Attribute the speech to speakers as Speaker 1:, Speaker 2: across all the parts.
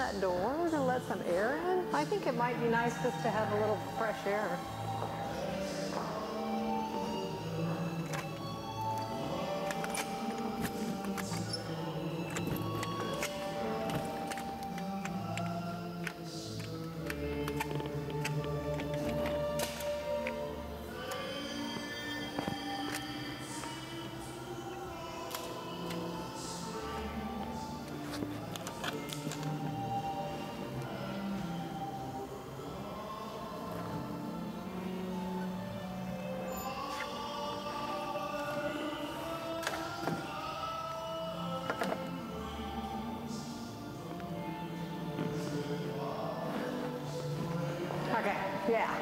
Speaker 1: that door. We're gonna let some air in. I think it might be nice just to have a little fresh air. Yeah.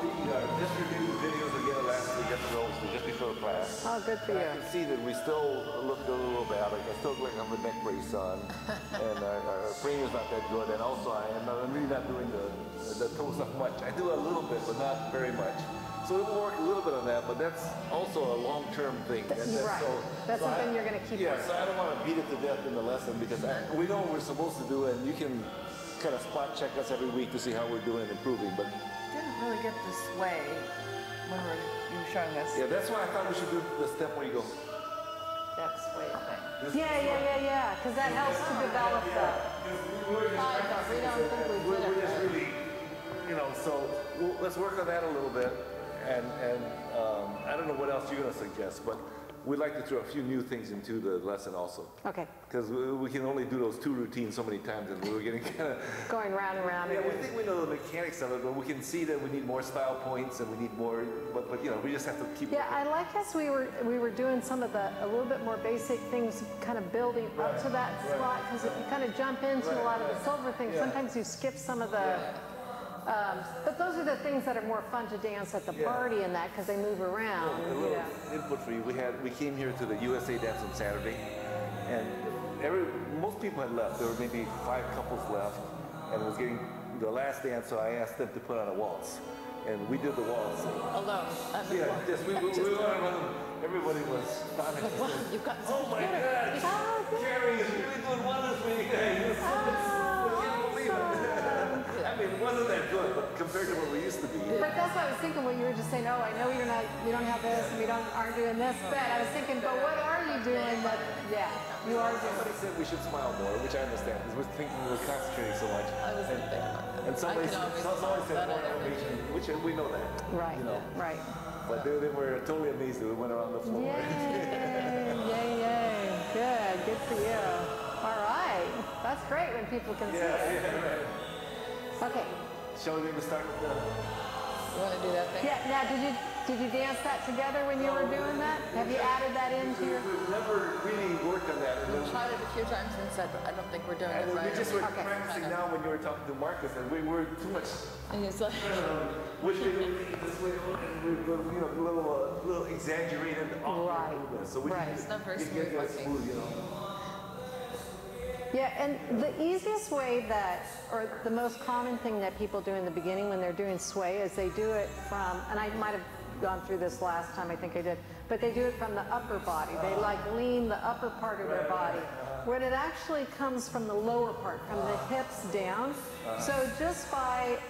Speaker 2: We just reviewed the videos again last week at the Rose, just before class.
Speaker 1: Oh, good for you.
Speaker 2: I can see that we still look a little bad. Like I still look like I'm a neck brace on, and our frame is not that good. And also, I'm really not doing the toe stuff much. I do a little bit, but not very much. So we'll work a little bit on that, but that's also a long-term thing.
Speaker 1: Right. That's something you're going to keep working.
Speaker 2: So I don't want to beat it to death in the lesson because we know what we're supposed to do, and you can kind of spot check us every week to see how we're doing and improving. But
Speaker 3: didn't really get this way when you were showing us.
Speaker 2: yeah, that's why I thought we should do the step where you go.
Speaker 3: That sway thing.
Speaker 1: Yeah, because that helps to develop that.
Speaker 3: We don't think we did
Speaker 2: We're
Speaker 3: it
Speaker 2: just
Speaker 3: right.
Speaker 2: really, so let's work on that a little bit. And I don't know what else you're going to suggest, but we'd like to throw a few new things into the lesson also.
Speaker 1: Okay.
Speaker 2: Because we can only do those two routines so many times, and we were getting kind of
Speaker 1: going round and round.
Speaker 2: Yeah, we think we know the mechanics of it, but we can see that we need more style points and we need more. But we just have to keep.
Speaker 1: Yeah, I like as we were doing some of a little bit more basic things, kind of building up to that slot. Because if you kind of jump into a lot of the silver things, sometimes you skip some of the. But those are the things that are more fun to dance at the party and that because they move around.
Speaker 2: A little input for you. We came here to the USA dance on Saturday, and most people had left. There were maybe 5 couples left, and it was getting the last dance. So I asked them to put on a waltz, and we did the waltz.
Speaker 3: Alone.
Speaker 2: Yes, we went around. Everybody was astonished.
Speaker 3: Wow, you've got so
Speaker 2: oh my God! Carrie is really doing wonders for you guys. I mean, it wasn't that good, but compared to what we used to be.
Speaker 1: But that's what I was thinking when you were just saying, oh, I know you don't have this, and we aren't doing this, but I was thinking, but what are you doing that, you are doing?
Speaker 2: Somebody said we should smile more, which I understand, because we're thinking we're concentrating so much.
Speaker 3: I was thinking about that.
Speaker 2: And somebody said more animation, which we know that.
Speaker 1: Right, right.
Speaker 2: But they were totally amazed that we went around the floor.
Speaker 1: Yay. Good for you. All right. That's great when people can see it.
Speaker 2: Right.
Speaker 1: Okay.
Speaker 2: Shall we maybe start with the...
Speaker 3: You want to do that thing?
Speaker 1: Yeah, now did you dance that together when you were doing that? Have you added that into your...
Speaker 2: We've never really worked on that.
Speaker 3: We tried it a few times and said, I don't think we're doing it right.
Speaker 2: We just were practicing now when you were talking to Marcus, and we were too much...
Speaker 3: And he's like...
Speaker 2: Which way do we think this way? And we were, a little exaggerated awkward movement. So we
Speaker 3: It's not very smooth,
Speaker 2: get that smooth,
Speaker 1: Yeah, and the easiest way or the most common thing that people do in the beginning when they're doing sway is they do it from, and I might have gone through this last time, I think I did, but they do it from the upper body. They lean the upper part of their body, when it actually comes from the lower part, from the hips down. So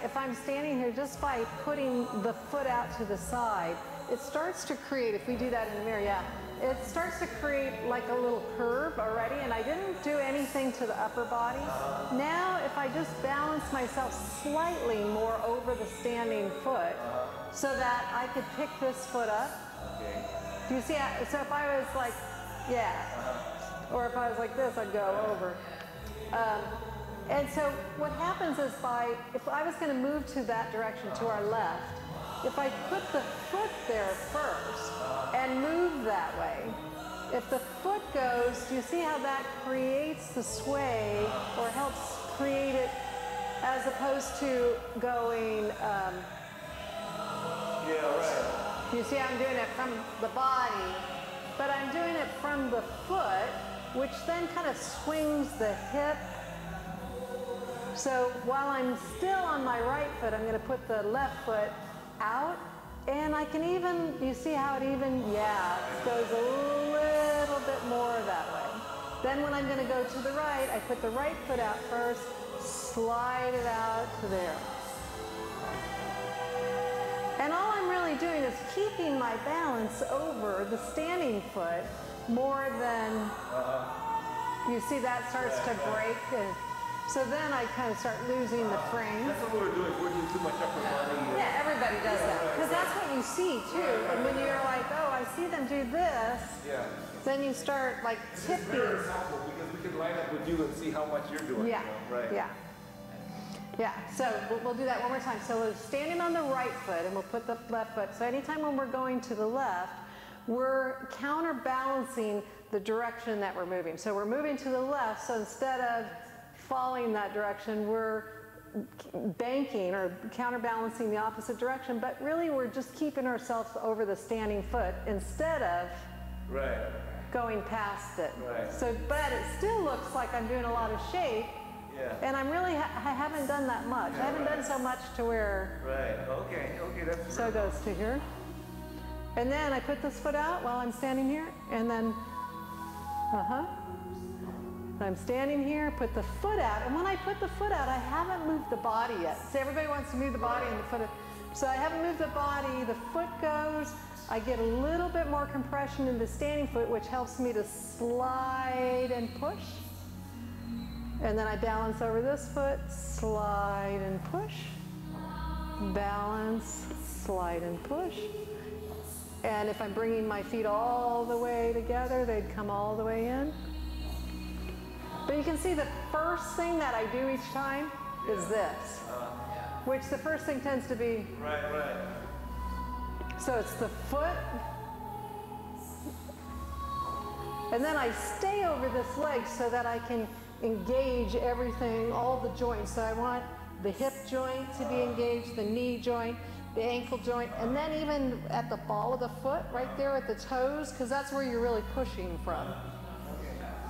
Speaker 1: if I'm standing here, just by putting the foot out to the side, it starts to create, if we do that in the mirror, it starts to create like a little curve already, and I didn't do anything to the upper body. Now, if I just balance myself slightly more over the standing foot so that I could pick this foot up. Do you see how, so if I was like, or if I was like this, I'd go over. And so what happens is if I was going to move to that direction, to our left, if I put the foot there first and move that way, if the foot goes, do you see how that creates the sway or helps create it as opposed to going, do you see how I'm doing it from the body, but I'm doing it from the foot, which then kind of swings the hip. So while I'm still on my right foot, I'm going to put the left foot out, and I can even, you see how it even, goes a little bit more that way. Then when I'm going to go to the right, I put the right foot out first, slide it out to there. And all I'm really doing is keeping my balance over the standing foot more than, you see that starts to break. And so then I kind of start losing the frame.
Speaker 2: That's what we were doing. We're doing too much upper body.
Speaker 1: Yeah, everybody does that. Because that's what you see too. And when you're like, oh, I see them do this, then you start like tipping.
Speaker 2: It's very helpful because we can line up with you and see how much you're doing.
Speaker 1: Yeah,
Speaker 2: you know? Right.
Speaker 1: yeah. Yeah, so we'll do that one more time. So we're standing on the right foot and we'll put the left foot. So anytime when we're going to the left, we're counterbalancing the direction that we're moving. So we're moving to the left, so instead of falling that direction, we're banking or counterbalancing the opposite direction, but really we're just keeping ourselves over the standing foot instead of going past it. So, but it still looks like I'm doing a lot of shape. And I'm really, I haven't done that much. I haven't done so much to where.
Speaker 2: Okay, that's.
Speaker 1: So it goes to here. And then I put this foot out while I'm standing here, and then, I'm standing here, put the foot out, and when I put the foot out, I haven't moved the body yet. See, everybody wants to move the body and the foot. So I haven't moved the body, the foot goes, I get a little bit more compression in the standing foot, which helps me to slide and push. And then I balance over this foot, slide and push, balance, slide and push. And if I'm bringing my feet all the way together, they'd come all the way in. But you can see the first thing that I do each time is this, which the first thing tends to be. So it's the foot, and then I stay over this leg so that I can engage everything, all the joints. So I want the hip joint to be engaged, the knee joint, the ankle joint, and then even at the ball of the foot, right there at the toes, because that's where you're really pushing from.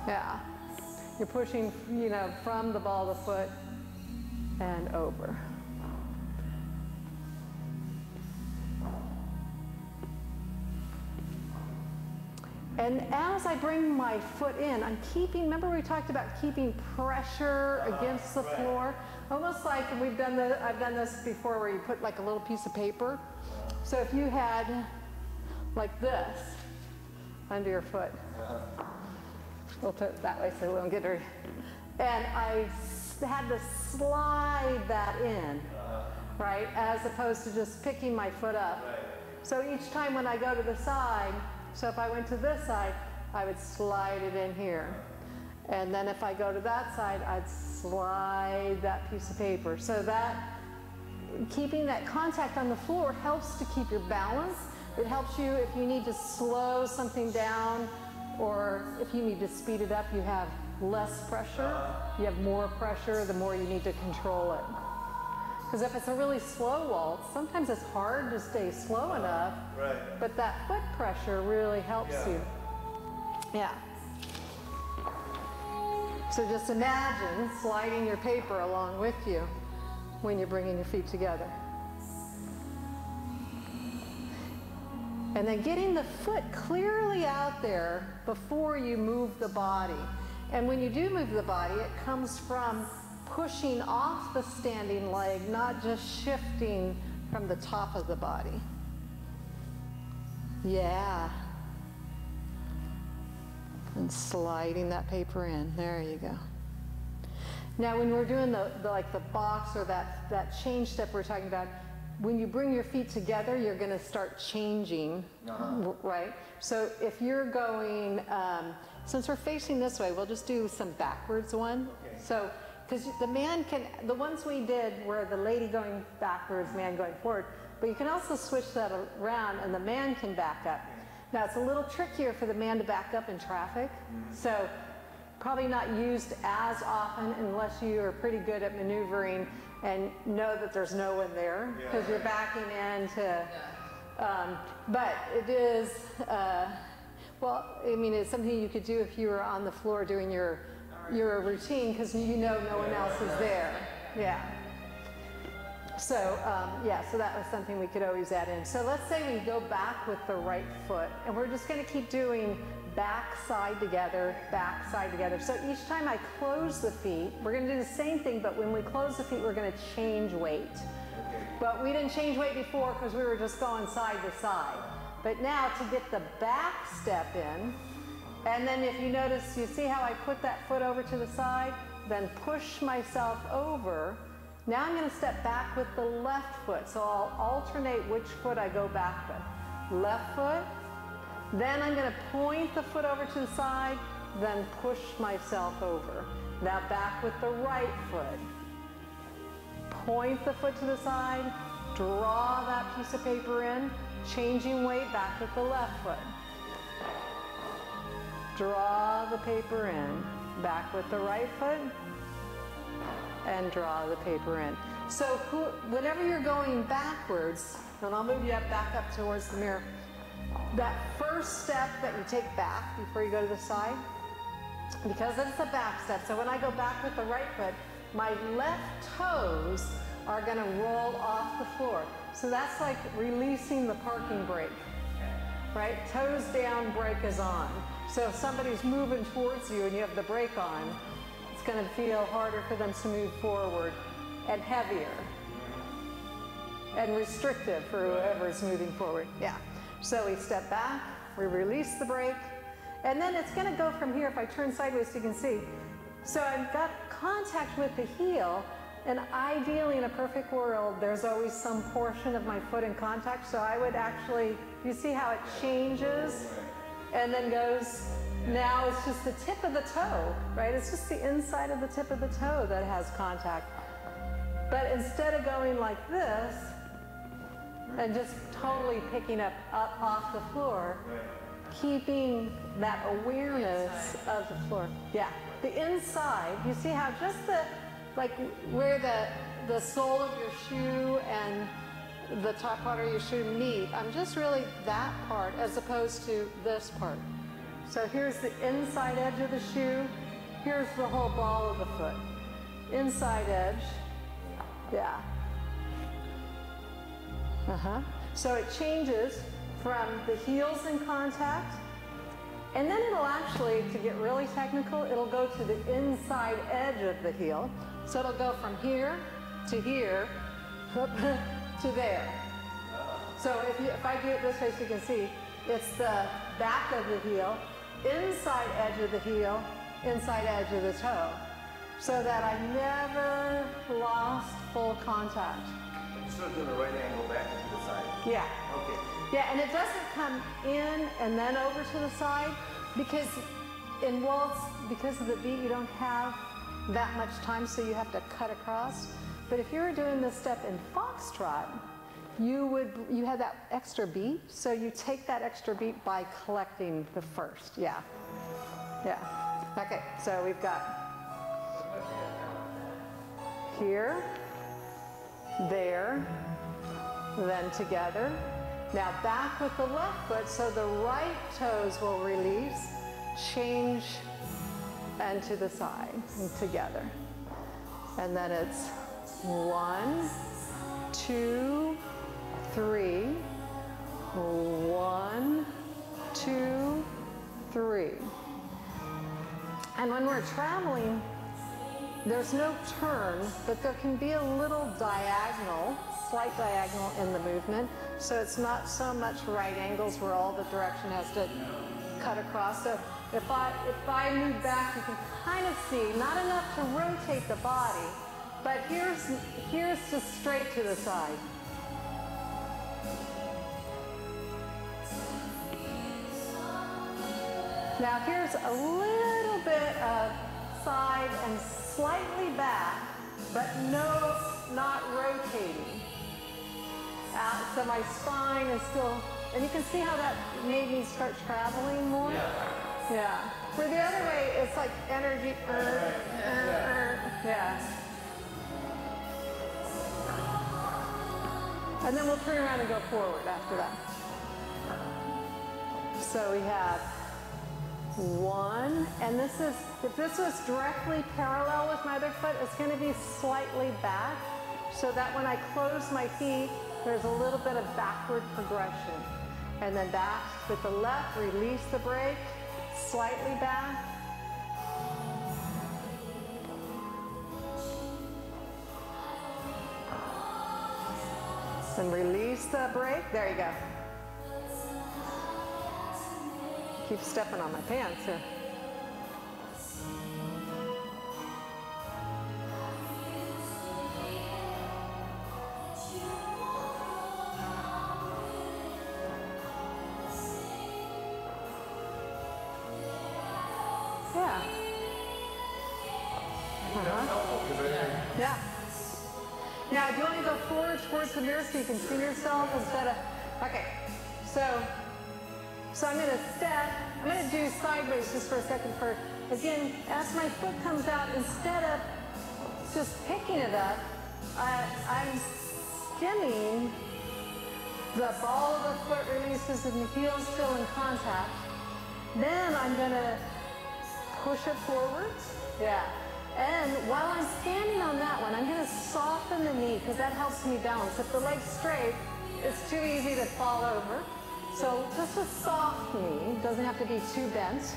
Speaker 1: Yeah. You're pushing, you know, from the ball of the foot and over. And as I bring my foot in, I'm keeping, remember we talked about keeping pressure against the floor? Almost like I've done this before where you put like a little piece of paper. So if you had like this under your foot, we'll put it that way so we won't get dirty. And I had to slide that in, right? As opposed to just picking my foot up. So each time when I go to the side, so if I went to this side, I would slide it in here. And then if I go to that side, I'd slide that piece of paper. So that, keeping that contact on the floor helps to keep your balance. It helps you if you need to slow something down, or if you need to speed it up, you have less pressure. You have more pressure, the more you need to control it. Because if it's a really slow waltz, sometimes it's hard to stay slow enough, but that foot pressure really helps you. Yeah. So just imagine sliding your paper along with you when you're bringing your feet together. And then getting the foot clearly out there before you move the body. And when you do move the body, it comes from pushing off the standing leg, not just shifting from the top of the body. Yeah. And sliding that paper in. There you go. Now when we're doing the box or that change step we're talking about, when you bring your feet together, you're going to start changing, right? So if you're going, since we're facing this way, we'll just do some backwards one. So, because the man can, the ones we did were the lady going backwards, man going forward, but you can also switch that around and the man can back up. Now it's a little trickier for the man to back up in traffic, so probably not used as often unless you are pretty good at maneuvering and know that there's no one there, because you're backing into, but it is, well, I mean, it's something you could do if you were on the floor doing your routine, because you know no one else is there. Yeah. So, yeah, so that was something we could always add in. So let's say we go back with the right foot, and we're just going to keep doing back side together, back side together. So each time I close the feet, we're going to do the same thing, but when we close the feet, we're going to change weight. But we didn't change weight before because we were just going side to side. But now to get the back step in, and then if you notice, you see how I put that foot over to the side, then push myself over. Now I'm going to step back with the left foot. So I'll alternate which foot I go back with. Left foot, then I'm going to point the foot over to the side, then push myself over. Now back with the right foot. Point the foot to the side, draw that piece of paper in, changing weight back with the left foot. Draw the paper in, back with the right foot, and draw the paper in. So whenever you're going backwards, and I'll move you back up towards the mirror, that first step that you take back before you go to the side, because it's a back step, so when I go back with the right foot, my left toes are going to roll off the floor. So that's like releasing the parking brake, right? Toes down, brake is on. So if somebody's moving towards you and you have the brake on, it's going to feel harder for them to move forward and heavier and restrictive for whoever's moving forward. Yeah. So we step back, we release the brake, and then it's going to go from here. If I turn sideways, you can see. So I've got contact with the heel, and ideally in a perfect world, there's always some portion of my foot in contact. So I would actually, you see how it changes and then goes, now it's just the tip of the toe, right? It's just the inside of the tip of the toe that has contact. But instead of going like this and just totally picking up off the floor, keeping that awareness of the floor. Yeah. The inside, you see how just like where the sole of your shoe and the top part of your shoe meet, I'm just really that part as opposed to this part. So here's the inside edge of the shoe, here's the whole ball of the foot. Inside edge, yeah. So it changes from the heels in contact, and then it'll actually, to get really technical, it'll go to the inside edge of the heel. So it'll go from here to there. So if I do it this way so you can see, it's the back of the heel, inside edge of the heel, inside edge of the toe. So that I never lost full contact.
Speaker 2: You're still doing the right angle back and to the side.
Speaker 1: Yeah.
Speaker 2: Okay.
Speaker 1: Yeah, and it doesn't come in and then over to the side because in waltz, because of the beat, you don't have that much time, so you have to cut across. But if you were doing this step in foxtrot, you had that extra beat, so you take that extra beat by collecting the first. Yeah. Yeah. Okay, so we've got here, there, then together. Now back with the left foot, so the right toes will release, change, and to the side, and together. And then it's 1, 2, 3, 1, 2, 3. And when we're traveling, there's no turn, but there can be a little diagonal, slight diagonal in the movement. So it's not so much right angles where all the direction has to cut across. So if I move back, you can kind of see, not enough to rotate the body, but here's just straight to the side. Now here's a little bit of side and slightly back, but no, not rotating. So my spine is still, and you can see how that made me start traveling more. Yeah. For the other way, it's like energy. Yeah. And then we'll turn around and go forward after that. So we have 1, and this is, if this was directly parallel with my other foot, it's going to be slightly back, so that when I close my feet, there's a little bit of backward progression. And then back with the left, release the brake, slightly back. And release the brake. There you go. Keep stepping on my pants here. Yeah. Yeah. Now, do you want to go forward towards the mirror so you can see yourself instead of, okay. So I'm going to step, I'm going to do sideways just for a second for, again, as my foot comes out, instead of just picking it up, I'm skimming. The ball of the foot releases and the heel's still in contact. Then I'm going to push it forwards. Yeah. And while I'm standing on that one, I'm going to soften the knee because that helps me balance. If the leg's straight, it's too easy to fall over. So just a soft knee, doesn't have to be too bent.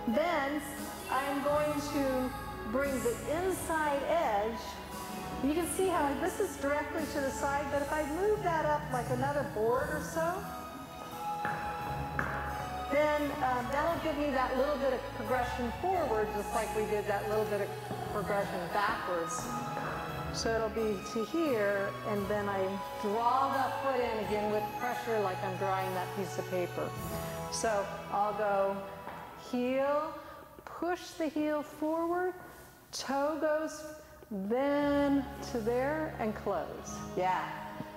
Speaker 1: Then I'm going to bring the inside edge. You can see how this is directly to the side, but if I move that up like another board or so, then that'll give me that little bit of progression forward, just like we did that little bit of progression backwards. So it'll be to here, and then I draw that foot in again with pressure like I'm drawing that piece of paper. So I'll go heel, push the heel forward, toe goes then to there and close. Yeah.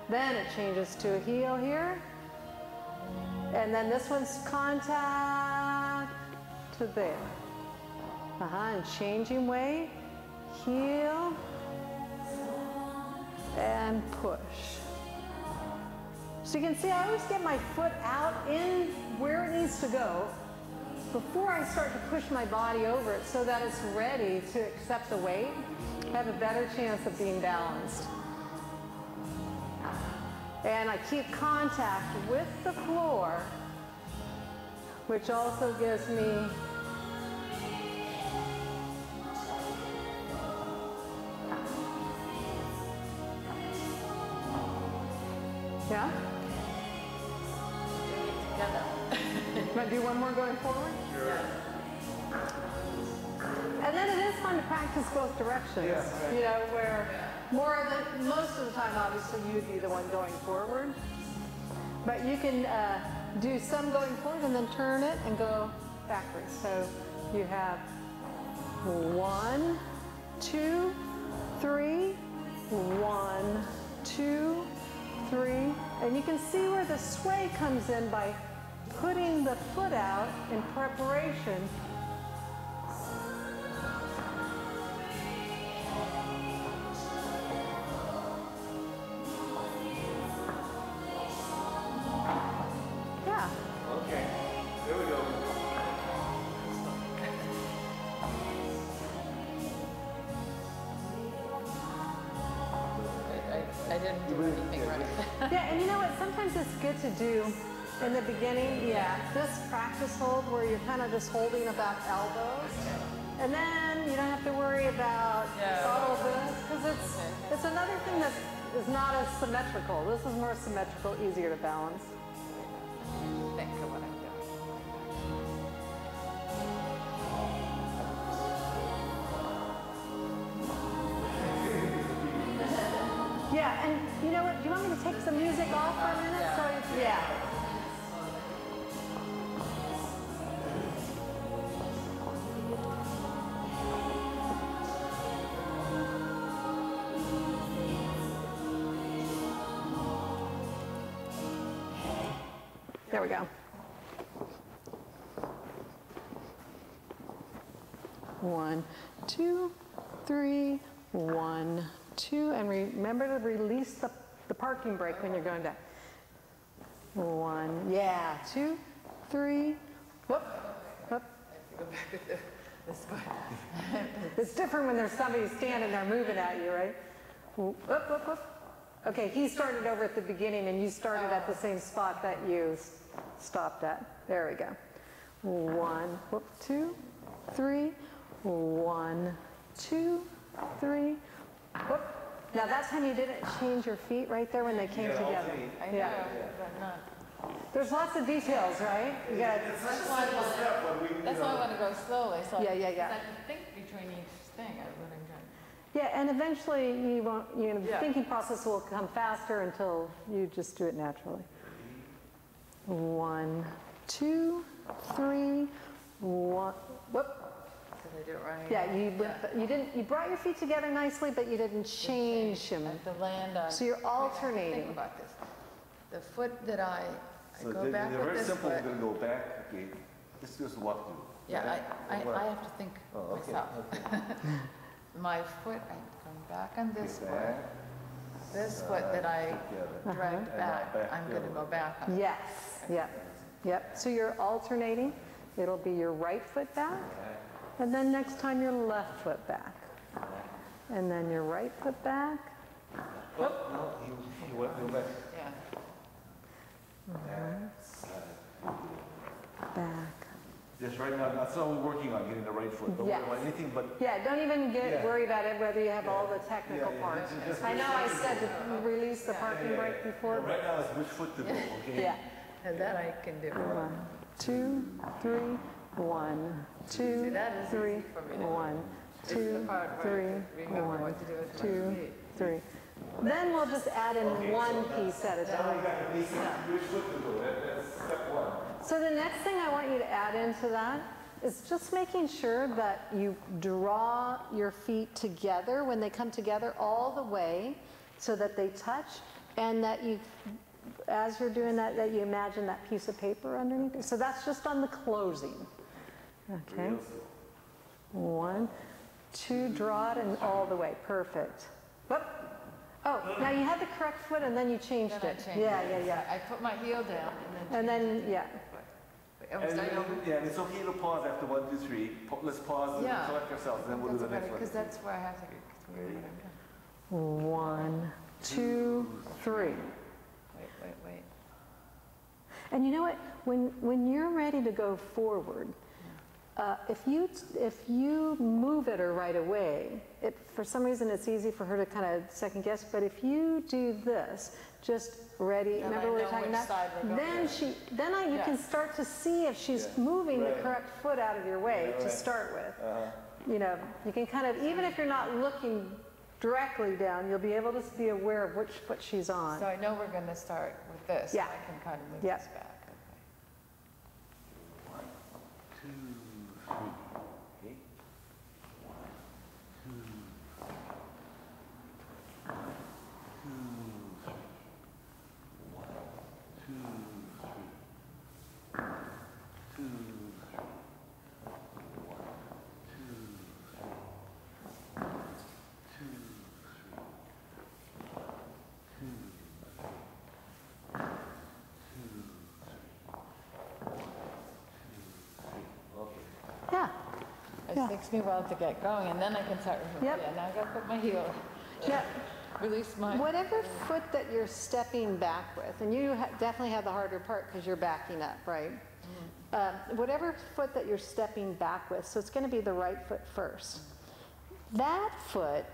Speaker 1: Then it changes to a heel here. And then this one's contact to there. And changing weight, heel, and push. So you can see I always get my foot out in where it needs to go before I start to push my body over it so that it's ready to accept the weight. I have a better chance of being balanced. And I keep contact with the floor, which also gives me yeah? Want to do one more going forward?
Speaker 2: Sure.
Speaker 1: And then it is fun to practice both directions.
Speaker 2: Yeah.
Speaker 1: You know, where most of the time, obviously, you'd be the one going forward. But you can do some going forward and then turn it and go backwards. So you have 1, 2, 3, 1, 2, 3. And you can see where the sway comes in by putting the foot out in preparation. Yeah.
Speaker 2: Okay, there we go.
Speaker 3: I didn't do anything right.
Speaker 1: Yeah, and you know what? Sometimes it's good to do in the beginning, this practice hold where you're kind of just holding about elbows. And then you don't have to worry about all of this, because it's another thing that is not as symmetrical. This is more symmetrical, easier to balance.
Speaker 3: Think of what I'm doing.
Speaker 1: Yeah, and you know what? Do you want me to take some music off for a minute? Yeah. There we go. 1, 2, 3, 1, 2, and remember to release the parking brake when you're going down. 1, 2, 3, whoop, whoop.
Speaker 3: Go back to this one.
Speaker 1: It's different when there's somebody standing there moving at you, right? Whoop, whoop, whoop. Okay, he started over at the beginning and you started at the same spot that you stopped at. There we go. 1, 2, 3, 1, 2, 3, whoop. Now that time you didn't change your feet right there when they came together.
Speaker 3: I know, but not.
Speaker 1: There's lots of details, right? You got
Speaker 3: That's why I want to go slowly. So
Speaker 1: Yeah.
Speaker 3: I can think between each thing. I would enjoy.
Speaker 1: Yeah, and eventually you won't, the thinking process will come faster until you just do it naturally. 1, 2, 3, 1, whoop.
Speaker 3: Did I do it right?
Speaker 1: Yeah, you brought your feet together nicely, but you didn't change them.
Speaker 3: I have to land on.
Speaker 1: So you're alternating.
Speaker 3: Think about this. The foot that I
Speaker 2: So
Speaker 3: go back
Speaker 2: they're
Speaker 3: with
Speaker 2: very
Speaker 3: this
Speaker 2: simple.
Speaker 3: foot.
Speaker 2: We're going to go back. Okay, let's just walk through.
Speaker 3: Yeah, I have to think
Speaker 2: Oh, okay.
Speaker 3: myself. My foot, I'm going back on this
Speaker 2: Okay,
Speaker 3: foot.
Speaker 2: back.
Speaker 3: This foot that I
Speaker 2: Together.
Speaker 3: dragged back,
Speaker 2: back
Speaker 3: I'm
Speaker 2: the
Speaker 3: going to
Speaker 2: other
Speaker 3: go back on.
Speaker 1: Yes, yep. So you're alternating. It'll be your right foot back, and then next time your left foot back. And then your right foot back.
Speaker 2: No, he went back.
Speaker 3: Yeah.
Speaker 1: Back.
Speaker 2: Just right now, that's all we're working on, getting the right foot. Don't
Speaker 1: Yes.
Speaker 2: worry about anything but
Speaker 1: Yeah, don't even
Speaker 2: Yeah.
Speaker 1: worry about it, whether you have all the technical
Speaker 2: Yeah,
Speaker 1: parts.
Speaker 2: just
Speaker 1: I know I said to release the parking brake before.
Speaker 2: right now it's which foot to go, okay?
Speaker 1: Yeah.
Speaker 3: And that I can do.
Speaker 1: 1, 2, 3, 1, 2,
Speaker 3: that is
Speaker 1: 3,
Speaker 3: easy for me to do.
Speaker 1: 1,
Speaker 3: It's the
Speaker 1: 2,
Speaker 3: part where
Speaker 1: 3,
Speaker 3: I remember
Speaker 1: 1,
Speaker 3: what to do with my
Speaker 1: 2,
Speaker 3: feet.
Speaker 1: 3. Then we'll just add in one piece at a time.
Speaker 2: Which foot to go, that's step one.
Speaker 1: So the next thing I want you to add into that is just making sure that you draw your feet together when they come together all the way so that they touch, and that you, as you're doing that, that you imagine that piece of paper underneath it. So that's just on the closing. Okay. 1, 2, draw it and all the way. Perfect. Whoop. Oh, now you had the correct foot and then you changed
Speaker 3: Then I
Speaker 1: it.
Speaker 3: changed
Speaker 1: Yeah,
Speaker 3: it.
Speaker 1: yeah.
Speaker 3: I put my heel down
Speaker 1: And then, yeah.
Speaker 3: I was starting over.
Speaker 2: Yeah, it's okay to pause after 1, 2, 3. Let's pause
Speaker 3: Yeah.
Speaker 2: and collect ourselves, and then we'll do the next one.
Speaker 3: Because that's where I have to get what I'm doing.
Speaker 1: 1, 2, 3.
Speaker 3: Wait.
Speaker 1: And you know what? When you're ready to go forward, if you move at her right away, for some reason it's easy for her to kind of second guess. But if you do this, just ready.
Speaker 3: Then
Speaker 1: remember
Speaker 3: I
Speaker 1: we were
Speaker 3: know
Speaker 1: talking
Speaker 3: which
Speaker 1: about.
Speaker 3: side we're going.
Speaker 1: Then you can
Speaker 3: Yes.
Speaker 1: start to see if she's
Speaker 2: Yeah.
Speaker 1: moving the
Speaker 2: Right.
Speaker 1: correct foot out of your way to
Speaker 2: right.
Speaker 1: start with. You know, you can kind of, even if you're not looking directly down, you'll be able to be aware of which foot she's on.
Speaker 3: So I know we're going to start with this.
Speaker 1: Yeah.
Speaker 3: I can kind of move
Speaker 1: Yeah.
Speaker 3: this back.
Speaker 2: 1, 2, 3. Okay. 1, 2, 3. 1, 2, 3. 2, 3. 1, 2, 3. 2, 3. 2, 3. Okay.
Speaker 1: Yeah.
Speaker 3: It
Speaker 1: Yeah.
Speaker 3: takes me a while to get going, and then I can start.
Speaker 1: Yep.
Speaker 3: Yeah, now I got to put my heel.
Speaker 1: Yeah.
Speaker 3: Release my.
Speaker 1: Whatever foot that you're stepping back with, and you definitely have the harder part because you're backing up, right? Whatever foot that you're stepping back with, so it's going to be the right foot first. That foot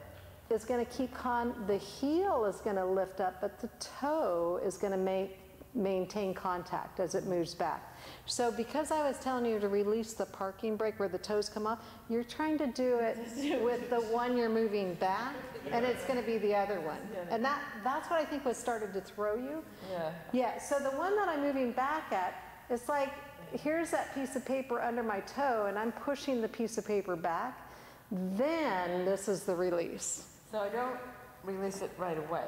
Speaker 1: is going to keep the heel is going to lift up, but the toe is going to maintain contact as it moves back. So because I was telling you to release the parking brake where the toes come off, you're trying to do it with the one you're moving back, and it's going to be the other one. And that's what I think was started to throw you.
Speaker 3: Yeah.
Speaker 1: Yeah, so the one that I'm moving back at, it's like, here's that piece of paper under my toe, and I'm pushing the piece of paper back. Then this is the release.
Speaker 3: So I don't release it right away.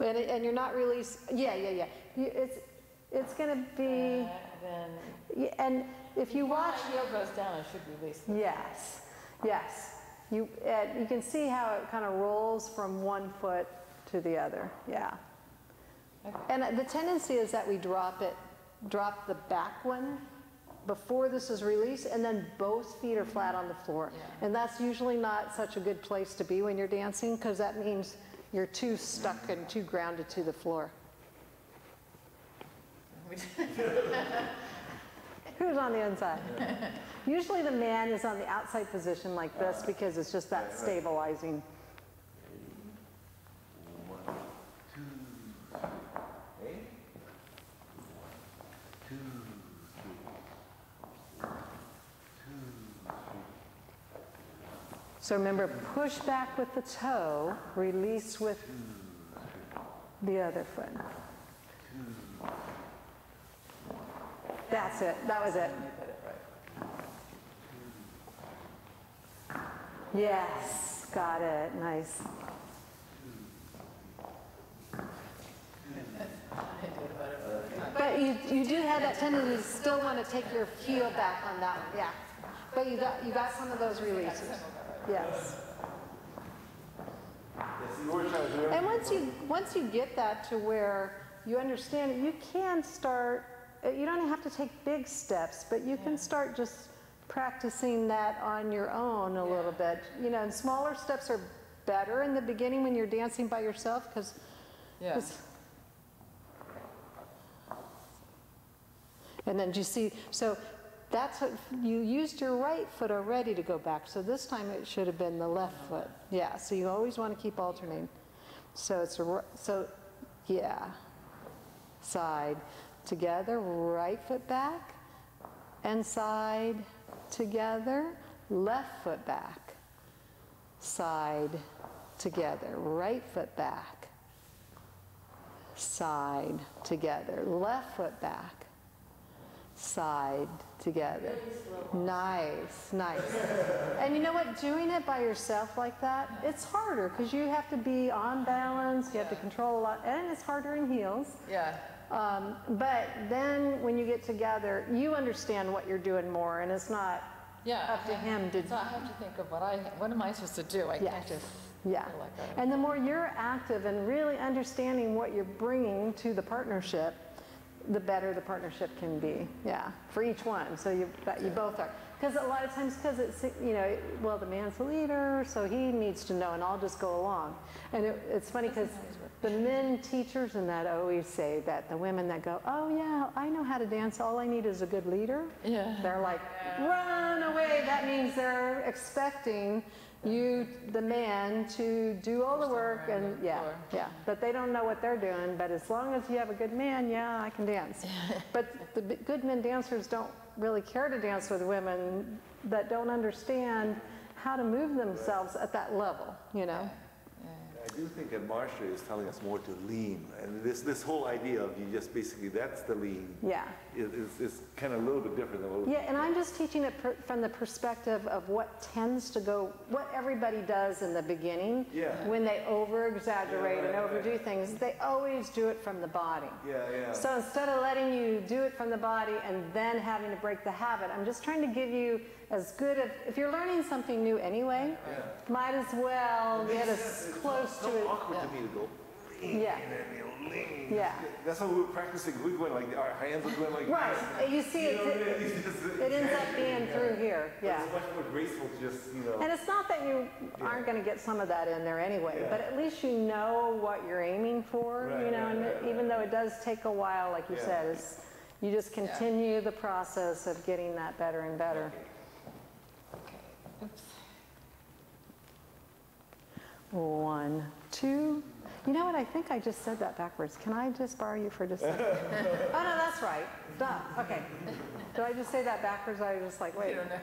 Speaker 1: And you're not yeah. It's going to be,
Speaker 3: Then.
Speaker 1: and if you watch,
Speaker 3: When my heel goes down, I should release it.
Speaker 1: yes. You can see how it kind of rolls from one foot to the other, yeah.
Speaker 3: Okay.
Speaker 1: And the tendency is that we drop the back one before this is released, and then both feet are flat on the floor.
Speaker 3: Yeah.
Speaker 1: And that's usually not such a good place to be when you're dancing, because that means you're too stuck and too grounded to the floor. Who's on the inside? Usually the man is on the outside position like this because it's just that stabilizing. So remember, push back with the toe, release with the other foot. That's it. That was it. Yes, got it. Nice. But you do have that tendency to still want to take your heel back on that one. Yeah. But you got some of those releases. Yes. And once you get that to where you understand it, you can start. You don't have to take big steps, but you can start just practicing that on your own a little bit. You know, and smaller steps are better in the beginning when you're dancing by yourself because. And then you see, so that's what, you used your right foot already to go back, so this time it should have been the left foot. Yeah, so you always want to keep alternating. So it's yeah, side, together, right foot back, and side, together, left foot back, side, together, right foot back, side, together, left foot back, side, together. Nice, nice. And you know what, doing it by yourself like that, it's harder because you have to be on balance, you have to control a lot, and it's harder in heels.
Speaker 3: Yeah.
Speaker 1: But then when you get together, you understand what you're doing more, and it's not up to him to.
Speaker 3: So I have to think of what am I supposed to do? I can't just.
Speaker 1: Yeah.
Speaker 3: feel like
Speaker 1: And the more you're active and really understanding what you're bringing to the partnership, the better the partnership can be. Yeah, for each one. So you both are. Because a lot of times, because it's, you know, well, the man's the leader, so he needs to know, and I'll just go along. And it's funny because the men teachers and that always say that the women that go, oh yeah, I know how to dance, all I need is a good leader.
Speaker 3: Yeah.
Speaker 1: They're like, run away. That means they're expecting you, the man, to do all the work, and but they don't know what they're doing. But as long as you have a good man, yeah, I can dance. But the good men dancers don't really care to dance with women that don't understand how to move themselves at that level, you know.
Speaker 2: I do think that Marsha is telling us more to lean, and this whole idea of you just basically, that's the lean.
Speaker 1: Yeah.
Speaker 2: Is kind of a little bit different than what we.
Speaker 1: Yeah, and I'm just teaching it from the perspective of what tends to go, what everybody does in the beginning.
Speaker 2: Yeah.
Speaker 1: When they over-exaggerate and overdo things, they always do it from the body.
Speaker 2: Yeah, yeah.
Speaker 1: So instead of letting you do it from the body and then having to break the habit, I'm just trying to give you as good of, if you're learning something new anyway, might as well get as close to it.
Speaker 2: It's awkward to me to go lean,
Speaker 1: Yeah.
Speaker 2: lean.
Speaker 1: Yeah.
Speaker 2: That's how we were practicing. We're going like, our hands are going like
Speaker 1: Right.
Speaker 2: this.
Speaker 1: You see, it ends up being through here. Yeah.
Speaker 2: It's much more graceful to just, you know.
Speaker 1: And it's not that you aren't going to get some of that in there anyway, but at least you know what you're aiming for, you know, and even though it does take a while, like you said, you just continue the process of getting that better and better.
Speaker 3: Oops.
Speaker 1: 1, 2. You know what? I think I just said that backwards. Can I just borrow you for just a second? Oh, no, that's right. Duh. Okay. Did I just say that backwards? I was just like, wait.
Speaker 3: I don't know.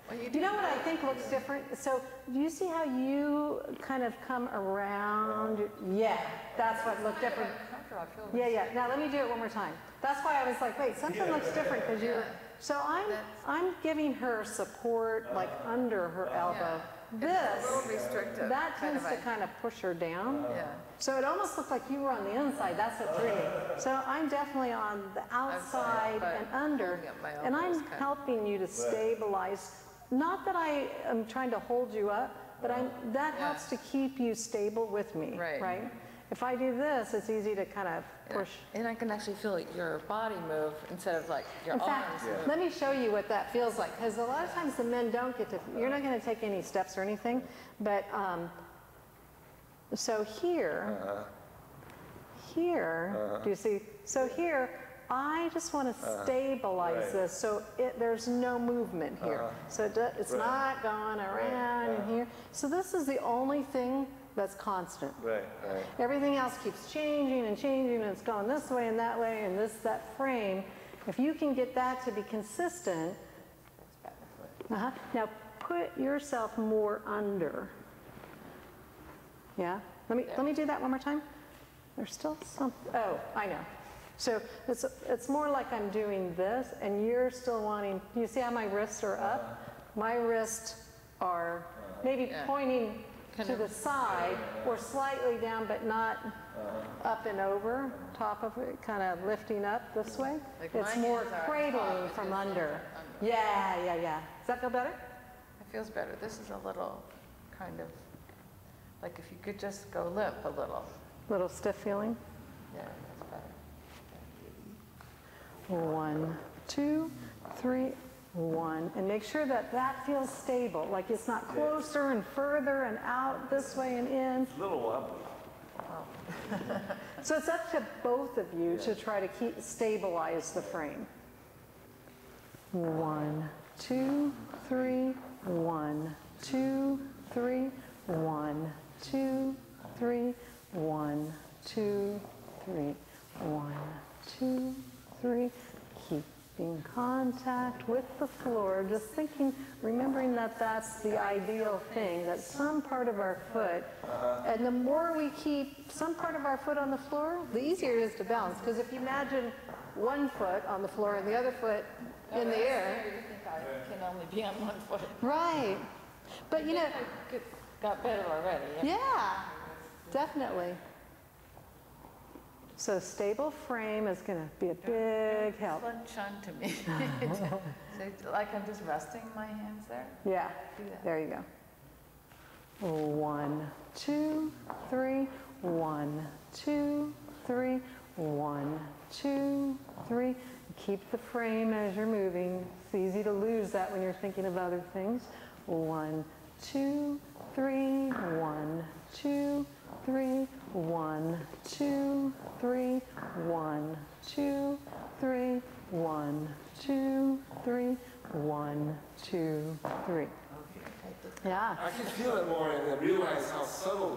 Speaker 3: Well,
Speaker 1: You know what I think looks different? So do you see how you kind of come around? Yeah, that's what looked different. Yeah. Now let me do it one more time. That's why I was like, wait, something looks different because you're. So I'm giving her support like under her elbow. This,
Speaker 3: It's a little restrictive.
Speaker 1: that tends to kind of push her down.
Speaker 3: Yeah.
Speaker 1: So it almost looked like you were on the inside. That's what threw me. So I'm definitely on the outside
Speaker 3: but
Speaker 1: and under,
Speaker 3: holding up my
Speaker 1: and I'm
Speaker 3: elbows kind of-
Speaker 1: helping you to stabilize. Not that I am trying to hold you up, but that helps to keep you stable with me,
Speaker 3: Right.
Speaker 1: If I do this, it's easy to kind of push.
Speaker 3: And I can actually feel your body move instead of like your
Speaker 1: In
Speaker 3: arms
Speaker 1: fact,
Speaker 3: move.
Speaker 1: let me show you what that feels like, because a lot of times the men don't get to, you're not going to take any steps or anything, but so here, do you see? So here, I just want to stabilize
Speaker 2: right.
Speaker 1: this so there's no movement here. So it's not going around and here. So this is the only thing that's constant.
Speaker 2: Right, right.
Speaker 1: Everything else keeps changing and changing, and it's going this way and that frame. If you can get that to be consistent, now put yourself more under. Yeah? Let me do that one more time. There's still some, oh, I know. So it's more like I'm doing this, and you're still wanting, you see how my wrists are up? My wrists are maybe pointing to the side or slightly down, but not up and over, top of it, kind of lifting up this way.
Speaker 3: Like
Speaker 1: It's
Speaker 3: my
Speaker 1: more
Speaker 3: hands are
Speaker 1: cradling
Speaker 3: top, but
Speaker 1: from
Speaker 3: this
Speaker 1: under.
Speaker 3: one's
Speaker 1: Yeah. Does that feel better?
Speaker 3: It feels better. This is a little kind of, like if you could just go limp a little.
Speaker 1: Little stiff feeling.
Speaker 3: Yeah, that's better.
Speaker 1: 1, 2, 3, 1. And make sure that that feels stable, like it's not closer and further and out this way and in.
Speaker 2: It's a little wobbly.
Speaker 1: So it's up to both of you to try to stabilize the frame. 1, 2, 3, 1, 2, 3, 1, 2, 3, 1, 2, 3, 1, 2, 3. Keeping contact with the floor, just thinking, remembering that that's the ideal thing, that some part of our foot, and the more we keep some part of our foot on the floor, the easier it is to balance. Because if you imagine one foot on the floor and the other foot in the air.
Speaker 3: You think I can only be on one foot.
Speaker 1: Right. But you know.
Speaker 3: It got better already.
Speaker 1: Yeah, definitely. So stable frame is going to be a big help.
Speaker 3: It's fun to me. So like I'm just resting my hands there?
Speaker 1: Yeah,
Speaker 3: Do that.
Speaker 1: there you go. 1, 2, 3, 1, 2, 3, 1, 2, 3. Keep the frame as you're moving. It's easy to lose that when you're thinking of other things. 1, 2, 3, 1, 2, 3, 1, 2, 3, 1, 2, 3, 1, 2, 3, 1, 2, 3. Yeah.
Speaker 2: I can feel it more and I realize how subtle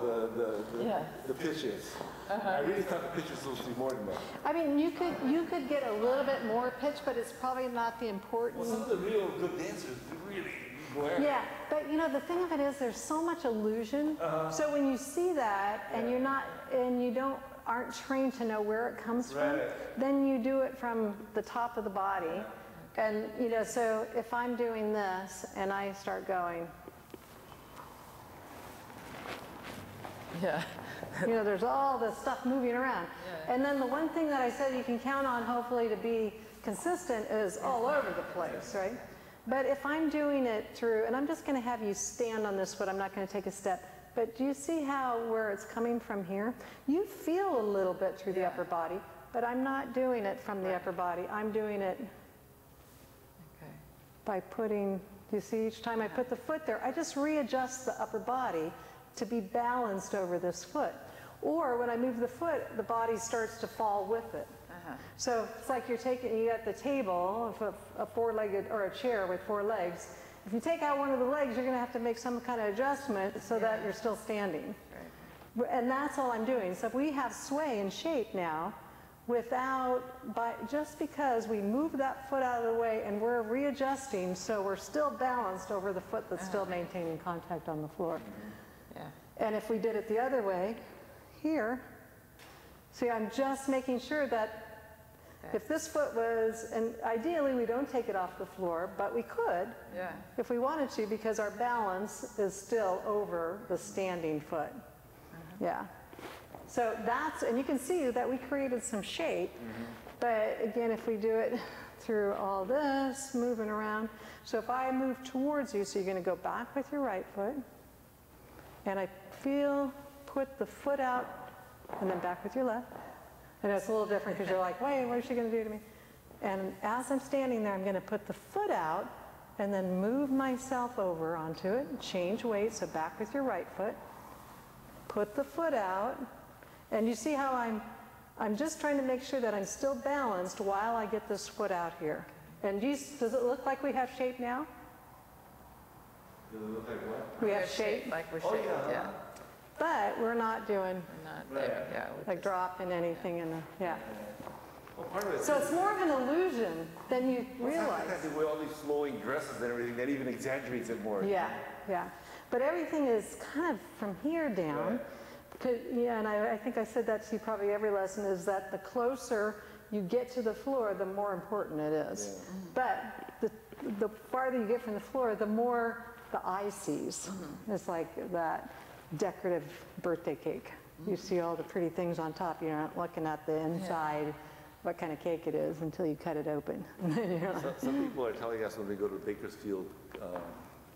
Speaker 2: the pitch is. I really thought the pitch was supposed to be more than that.
Speaker 1: I mean, you could get a little bit more pitch, but it's probably not the important.
Speaker 2: Well, some of the real good dancers really go after.
Speaker 1: Yeah, but you know, the thing of it is there's so much illusion. So when you see that and you're not, and you aren't trained to know where it comes from, then you do it from the top of the body. And you know, so if I'm doing this and I start going,
Speaker 3: Yeah.
Speaker 1: you know, there's all this stuff moving around. And then the one thing that I said you can count on, hopefully, to be consistent is all over the place, right? But if I'm doing it through, and I'm just going to have you stand on this foot, I'm not going to take a step, but do you see how where it's coming from here? You feel a little bit through the upper body, but I'm not doing it from the upper body. I'm doing it by putting, you see, each time I put the foot there, I just readjust the upper body to be balanced over this foot. Or when I move the foot, the body starts to fall with it. So it's like you got the table, a four-legged, or a chair with 4 legs. If you take out one of the legs, you're going to have to make some kind of adjustment so that you're still standing. And that's all I'm doing. So if we have sway and shape now, just because we move that foot out of the way and we're readjusting, so we're still balanced over the foot that's still maintaining contact on the floor. And if we did it the other way, here, see, I'm just making sure that if this foot was, and ideally we don't take it off the floor, but we could if we wanted to, because our balance is still over the standing foot. Yeah. So that's, and you can see that we created some shape, but again, if we do it through all this, moving around. So if I move towards you, so you're going to go back with your right foot, and I put the foot out, and then back with your left. And it's a little different because you're like, wait, what is she going to do to me? And as I'm standing there, I'm going to put the foot out and then move myself over onto it, change weight, so back with your right foot, put the foot out, and you see how I'm just trying to make sure that I'm still balanced while I get this foot out here. And does it look like we have shape now?
Speaker 2: Does it look like what?
Speaker 1: We have shape,
Speaker 3: Like we're shaped, yeah.
Speaker 1: but we're not doing
Speaker 3: We're not there, yeah. we're
Speaker 1: like dropping anything in the, yeah.
Speaker 2: Well, part of it
Speaker 1: So it's more of an illusion than you realize.
Speaker 2: with all these flowing dresses and everything, that even exaggerates it more.
Speaker 1: Yeah, yeah. But everything is kind of from here down. Yeah, and I think I said that to you probably every lesson, is that the closer you get to the floor, the more important it is.
Speaker 2: Yeah.
Speaker 1: But the farther you get from the floor, the more the eye sees. It's like that decorative birthday cake. You see all the pretty things on top. You're not looking at the inside, what kind of cake it is, until you cut it open.
Speaker 2: Some people are telling us when we go to Bakersfield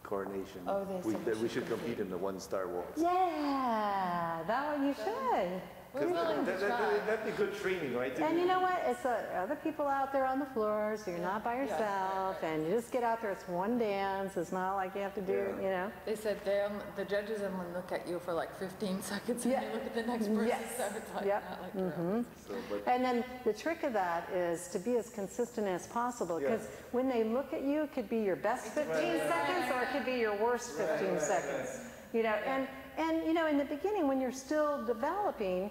Speaker 2: coronation,
Speaker 3: Oh, they said
Speaker 2: that we should compete in the one-star waltz.
Speaker 1: Yeah, that one you should.
Speaker 3: We're willing to try.
Speaker 2: That'd be good training, right?
Speaker 1: And you know what? It's other people out there on the floor, so you're not by yourself, and you just get out there. It's one dance. It's not like you have to do, you know.
Speaker 3: They said the judges only look at you for like 15 seconds and
Speaker 1: Yeah.
Speaker 3: they look at the next person.
Speaker 1: Yes.
Speaker 3: So it's like,
Speaker 1: Yep.
Speaker 3: not like real.
Speaker 2: So, but
Speaker 1: And then the trick of that is to be as consistent as possible, because when they look at you, it could be your best 15 seconds or it could be your worst 15 seconds. You know, and you know, in the beginning when you're still developing,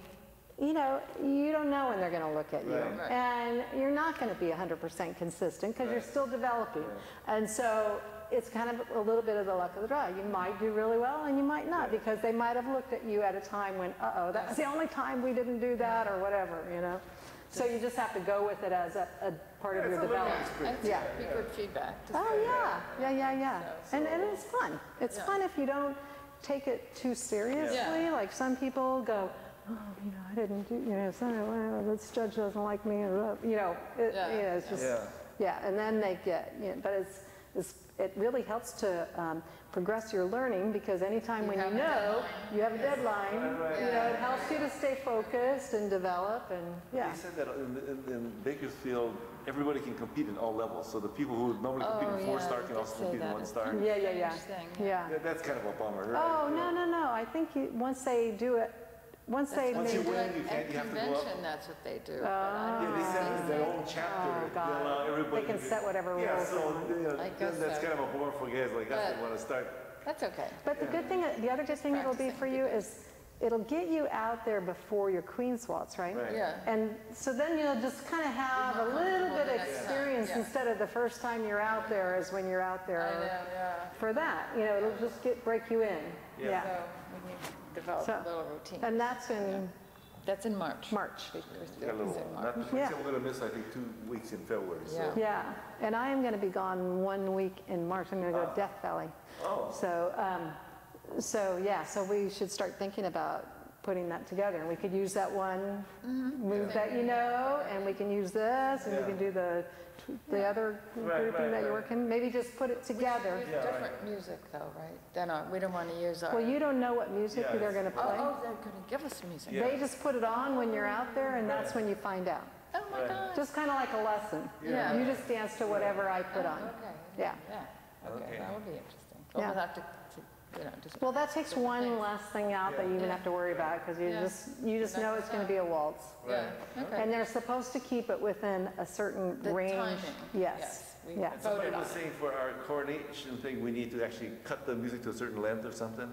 Speaker 1: you know, you don't know when they're going to look at you.
Speaker 2: Right.
Speaker 1: And you're not going to be 100% consistent because you're still developing. And so it's kind of a little bit of the luck of the draw. You might do really well and you might not, because they might have looked at you at a time when, uh-oh, that's the only time we didn't do that or whatever, you know. So you just have to go with it as a part of your development.
Speaker 3: That's
Speaker 1: Yeah.
Speaker 3: be good feedback. to
Speaker 1: Oh,
Speaker 3: say.
Speaker 1: yeah. And it's fun. It's fun if you don't take it too seriously.
Speaker 3: Yeah.
Speaker 1: Like some people go, oh, you know, I didn't do, you know, well, this judge doesn't like me, or, you know, it's just, and then they get, you know, but it really helps to progress your learning, because anytime when you know you have a deadline, you know, it helps you to stay focused and develop, and
Speaker 2: they said that in Bakersfield, everybody can compete in all levels. So the people who would normally compete in four-star can also compete in one-star.
Speaker 1: Yeah.
Speaker 2: That's kind of a bummer, right?
Speaker 1: Oh, no. I think once they do it, once you
Speaker 2: win, you have to go up.
Speaker 3: Convention, that's what they do.
Speaker 2: Yeah, they said in their own chapter, they allow everybody.
Speaker 1: They can set whatever rules.
Speaker 2: Yeah, so you know,
Speaker 3: I guess
Speaker 2: that's
Speaker 3: so.
Speaker 2: kind of a bummer for guys like us that want to start.
Speaker 3: That's okay.
Speaker 1: But the good thing, the other good thing it'll be for you is it'll get you out there before your Queen's Waltz, right?
Speaker 2: Right.
Speaker 3: Yeah.
Speaker 1: And so then you'll just kind of have a little bit of experience instead of the first time you're out there is when you're out there
Speaker 3: I know, yeah.
Speaker 1: for that. You know, it'll just break you in.
Speaker 2: Yeah.
Speaker 3: So we need to develop a little routine.
Speaker 1: And that's in
Speaker 3: That's in March.
Speaker 2: Yeah, a little. We're going to miss, I think, 2 weeks in February. So.
Speaker 1: Yeah, and I am going to be gone 1 week in March. I'm going to go to Death Valley.
Speaker 2: Oh.
Speaker 1: So we should start thinking about putting that together. And we could use that one move that you know, and we can use this, and we can do the other grouping that you're working. Maybe just put it together.
Speaker 3: Use different music though, right? Then we don't want to use our...
Speaker 1: Well, you don't know what music they're going to play.
Speaker 3: Oh, they're going to give us music.
Speaker 1: They just put it on when you're out there, and that's when you find out.
Speaker 3: Oh my God.
Speaker 1: Just kind of like a lesson.
Speaker 3: Yeah.
Speaker 1: You just dance to whatever I put on.
Speaker 3: Okay.
Speaker 1: Yeah.
Speaker 3: Okay, that would be interesting. But
Speaker 1: Yeah.
Speaker 3: we'll have to you know, just...
Speaker 1: Well, that takes one less thing out that you even have to worry about, because you just know it's going to be a waltz.
Speaker 3: Yeah, okay.
Speaker 1: And they're supposed to keep it within a certain
Speaker 3: The
Speaker 1: range.
Speaker 3: timing.
Speaker 1: Yes.
Speaker 3: We
Speaker 1: Yeah.
Speaker 2: Somebody
Speaker 3: voted on
Speaker 2: was
Speaker 3: it.
Speaker 2: saying for our coronation thing, we need to actually cut the music to a certain length or something,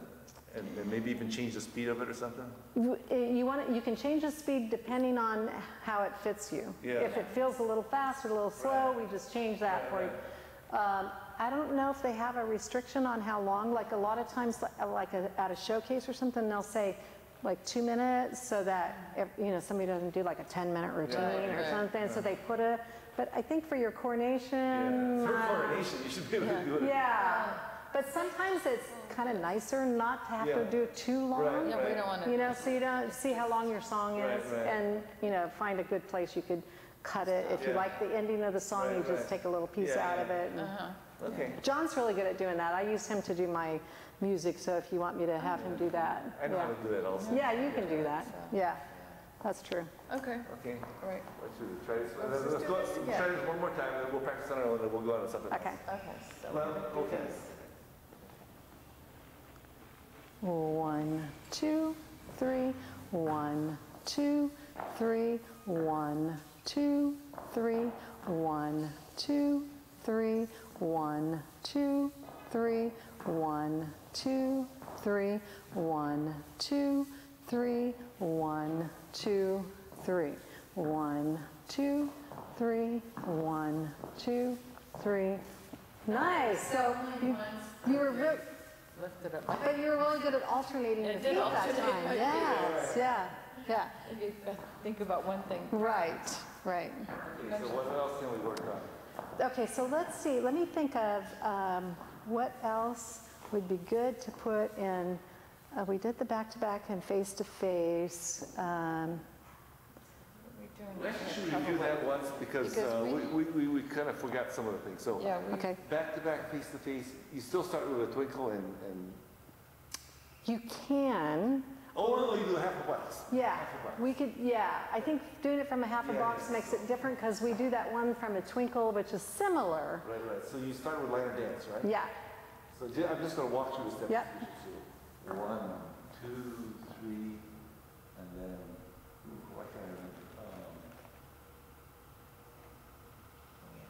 Speaker 2: and maybe even change the speed of it or something.
Speaker 1: You can change the speed depending on how it fits you.
Speaker 2: Yeah.
Speaker 1: If it feels a little fast or a little slow, we just change that for you. I don't know if they have a restriction on how long. Like a lot of times, at a showcase or something, they'll say like 2 minutes, so that somebody doesn't do like a 10-minute routine or something. So they put a. But I think for your coronation.
Speaker 2: For coronation, you should be able to do it.
Speaker 1: Yeah. But sometimes it's kind of nicer not to have to do it too long.
Speaker 2: Right,
Speaker 3: Yeah, we don't want to...
Speaker 1: So you don't see how long your song is, and find a good place you could cut it. If you like the ending of the song, you just take a little piece out of it. And
Speaker 2: Okay.
Speaker 1: John's really good at doing that. I use him to do my music, so if you want me to have him do that.
Speaker 2: I know how to do that also.
Speaker 1: Yeah, you can do that. Yeah, that's true.
Speaker 3: Okay,
Speaker 2: Okay.
Speaker 3: all right.
Speaker 2: Let's try this. Let's try this one more time, and then we'll practice on our own, and then we'll go on to something
Speaker 1: Okay.
Speaker 2: else.
Speaker 3: Okay, so...
Speaker 2: Well, okay.
Speaker 1: 1, 2, 3, 1, 2, 3, 1, 2, 3, 1, 2, 3, 1, 2, 3, 1, 2, 3, 1, 2, 3, 1, 2, 3, 1, 2, 3, 1, 2, 3. Nice. So you were really,
Speaker 3: Lift it up.
Speaker 1: but you were really good at alternating your feet that time. Yes, yeah, yeah.
Speaker 3: You think about one thing.
Speaker 1: Right, right.
Speaker 2: Okay, so what else can we work on?
Speaker 1: Okay, so let's see. Let me think of what else would be good to put in. We did the back-to-back and face-to-face.
Speaker 2: Actually, we do that once because we kind of forgot some of the things. So
Speaker 3: Yeah,
Speaker 1: Okay.
Speaker 2: back-to-back, face-to-face, you still start with a twinkle and
Speaker 1: You can.
Speaker 2: oh, no, you do half a box.
Speaker 1: Yeah,
Speaker 2: Half a box.
Speaker 1: we could, yeah. I think doing it from a half a
Speaker 2: Yeah,
Speaker 1: box
Speaker 2: yes.
Speaker 1: makes it different because we do that one from a twinkle, which is similar.
Speaker 2: Right, right. So you start with line of dance, right?
Speaker 1: Yeah,
Speaker 2: So I'm just going to walk through the steps.
Speaker 1: Yep.
Speaker 2: So 1, 2, 3, and then, what kind of,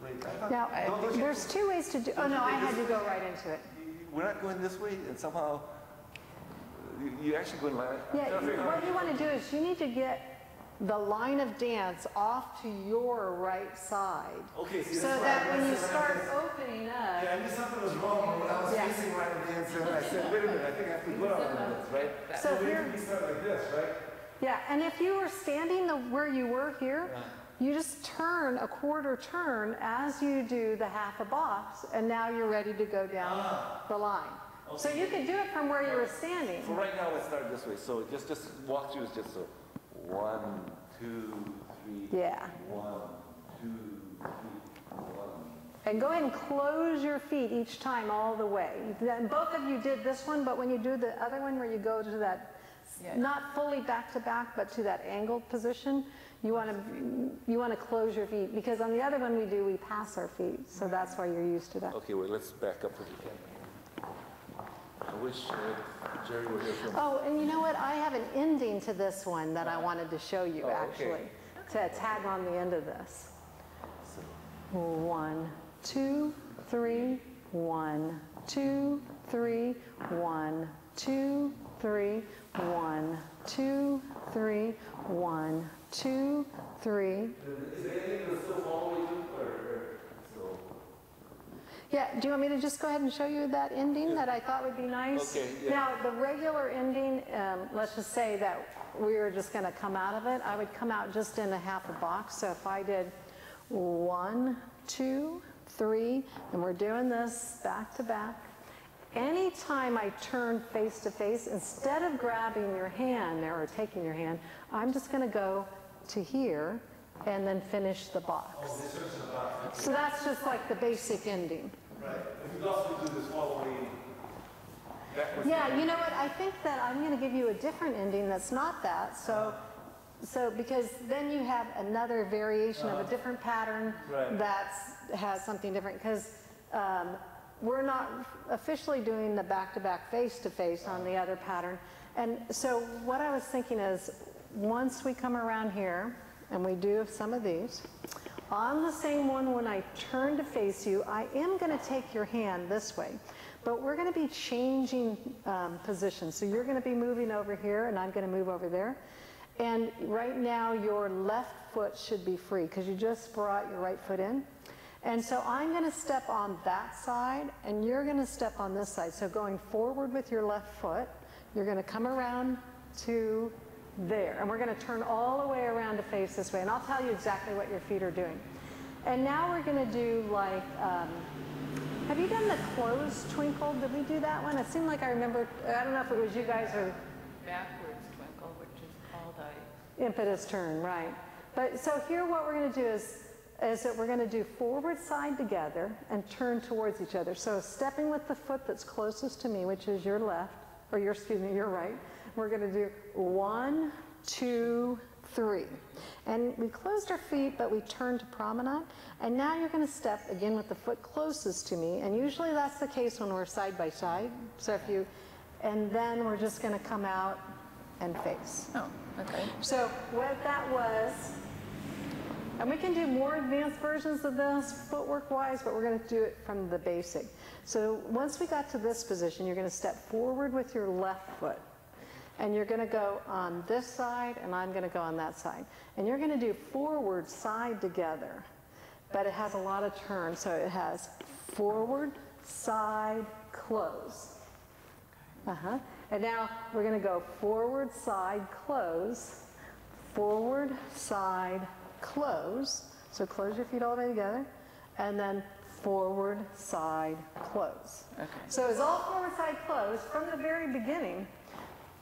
Speaker 2: wait, I thought,
Speaker 1: now,
Speaker 2: don't you-
Speaker 1: there's two ways to do, oh no, I had to go right into it.
Speaker 2: we're not going this way, and somehow, you actually going line.
Speaker 1: Yeah, what you want to do is you need to get the line of dance off to your right side.
Speaker 2: Okay, see,
Speaker 1: So
Speaker 2: that's
Speaker 1: that
Speaker 2: why I
Speaker 1: when you
Speaker 2: said
Speaker 1: start
Speaker 2: line of dance.
Speaker 1: opening up,
Speaker 2: Yeah, I knew something was wrong when I was
Speaker 1: Yeah.
Speaker 2: facing line of dance, and I said, wait a minute, I think I have to go line of dance, right?
Speaker 1: So
Speaker 2: we
Speaker 1: here-
Speaker 2: we start like this, right?
Speaker 1: yeah, and if you were standing where you were here, you just turn a quarter turn as you do the half a box, and now you're ready to go down the line. So you could do it from where you were standing.
Speaker 2: So right now, let's start this way. So just walk through is just so 1, 2, 3.
Speaker 1: Yeah.
Speaker 2: 1, 2, 3, 1.
Speaker 1: And go ahead and close your feet each time all the way. Then both of you did this one, but when you do the other one where you go to that,
Speaker 3: Yeah.
Speaker 1: not fully back to back, but to that angled position, you want to close your feet, because on the other one we pass our feet, so that's why you're used to that.
Speaker 2: Okay, wait, let's back up if we can. I wish Jerry were here from.
Speaker 1: Oh, and you know what? I have an ending to this one that I wanted to show you,
Speaker 2: Oh, okay.
Speaker 1: actually, to tag on the end of this. 1, 2, 3, 1, 2, 3, 1, 2, 3, 1, 2, 3, 1, 2, 3.
Speaker 2: Is there anything that's still following you, or so?
Speaker 1: Yeah, do you want me to just go ahead and show you that ending that I thought would be nice?
Speaker 2: Okay, yeah.
Speaker 1: Now, the regular ending, let's just say that we were just going to come out of it. I would come out just in a half a box. So if I did 1, 2, 3, and we're doing this back to back. Anytime I turn face to face, instead of grabbing your hand there or taking your hand, I'm just going to go to here and then finish the box. So that's just like the basic ending.
Speaker 2: Right. If you also do this following backwards.
Speaker 1: Yeah, you know what? I think that I'm going to give you a different ending that's not that. So because then you have another variation of a different pattern
Speaker 2: Right.
Speaker 1: that has something different. Because we're not officially doing the back-to-back face-to-face on the other pattern. And so what I was thinking is, once we come around here and we do some of these, on the same one, when I turn to face you, I am going to take your hand this way. But we're going to be changing positions. So you're going to be moving over here, and I'm going to move over there. And right now, your left foot should be free, because you just brought your right foot in. And so I'm going to step on that side, and you're going to step on this side. So going forward with your left foot, you're going to come around to there. And we're going to turn all the way around to face this way. And I'll tell you exactly what your feet are doing. And now we're going to do like, have you done the closed twinkle? Did we do that one? It seemed like I remember, I don't know if it was you guys or
Speaker 3: Backwards twinkle, which is called a
Speaker 1: impetus turn, right. But so here what we're going to do is that we're going to do forward side together and turn towards each other. So stepping with the foot that's closest to me, which is your left, or your, excuse me, your right. We're going to do 1, 2, 3. And we closed our feet, but we turned to promenade. And now you're going to step again with the foot closest to me. And usually that's the case when we're side by side. So if you, and then we're just going to come out and face.
Speaker 3: Oh, okay.
Speaker 1: So what that was, and we can do more advanced versions of this footwork-wise, but we're going to do it from the basic. So once we got to this position, you're going to step forward with your left foot. And you're going to go on this side, and I'm going to go on that side. And you're going to do forward, side together. But it has a lot of turn, so it has forward, side, close. And now we're going to go forward, side, close, forward, side, close. So close your feet all the way together, and then forward, side, close. Okay. So it's all forward, side, close from the very beginning,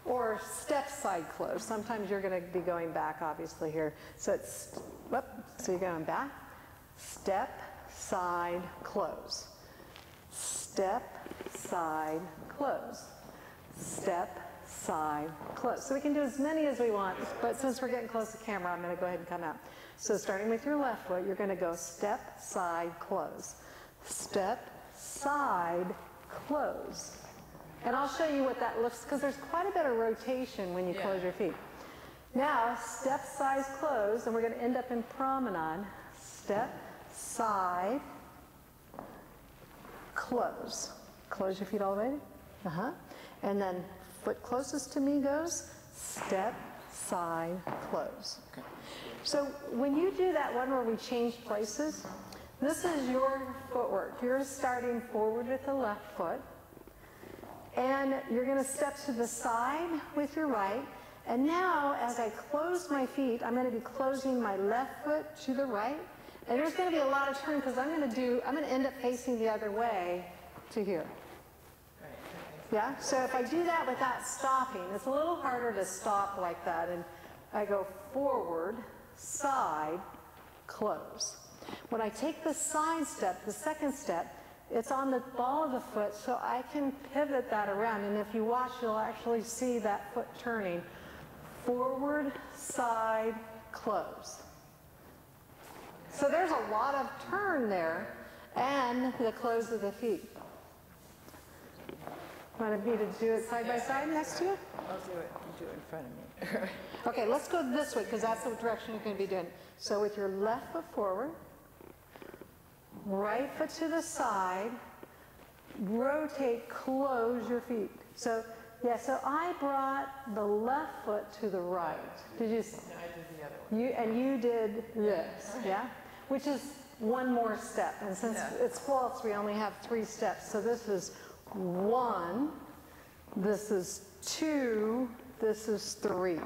Speaker 1: or step, side, close. Sometimes you're going to be going back, obviously, here. So it's, whoop, so you're going back, step, side, close. Step, side, close. Step, side, close. So we can do as many as we want, but since we're getting close to the camera, I'm going to go ahead and come out. So starting with your left foot, you're going to go step, side, close. Step, side, close. And I'll show you what that looks, because there's quite a bit of rotation when you close your feet. Now, step, side, close, and we're going to end up in promenade. Step, side, close. Close your feet all the way. And then foot closest to me goes step, side, close. Okay. So when you do that one where we change places, this is your footwork. You're starting forward with the left foot, and you're going to step to the side with your right. And now, as I close my feet, I'm going to be closing my left foot to the right. And there's going to be a lot of turn because I'm going to end up facing the other way to here. Yeah? So if I do that without stopping, it's a little harder to stop like that. And I go forward, side, close. When I take the side step, the second step, it's on the ball of the foot, so I can pivot that around. And if you watch, you'll actually see that foot turning. Forward, side, close. So there's a lot of turn there, and the close of the feet. Want me to do it side by side next to you?
Speaker 3: I'll do it. You do it in front of me.
Speaker 1: Okay, let's go this way, because that's the direction you're going to be doing. So with your left foot forward, right foot to the side, rotate, close your feet. So, yeah, so I brought the left foot to the right. Did you?
Speaker 3: No, I did the other one.
Speaker 1: And you did this, yeah? Which is one more step. And since it's false, we only have 3 steps. So this is 1, this is 2, this is 3.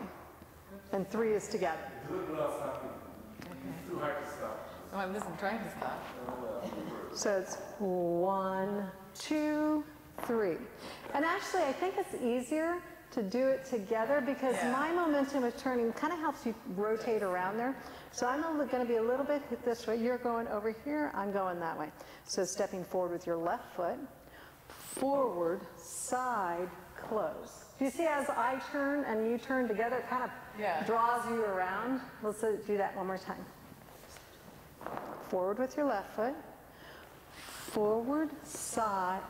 Speaker 1: And 3 is together.
Speaker 2: It's too hard to stop.
Speaker 3: Oh, I wasn't trying to stop.
Speaker 1: So it's 1, 2, 3. And actually, I think it's easier to do it together because my momentum of turning kind of helps you rotate around there. So I'm going to be a little bit this way. You're going over here. I'm going that way. So stepping forward with your left foot. Forward, side, close. Do you see as I turn and you turn together, it kind of draws you around? Let's do that one more time. Forward with your left foot. Forward, side.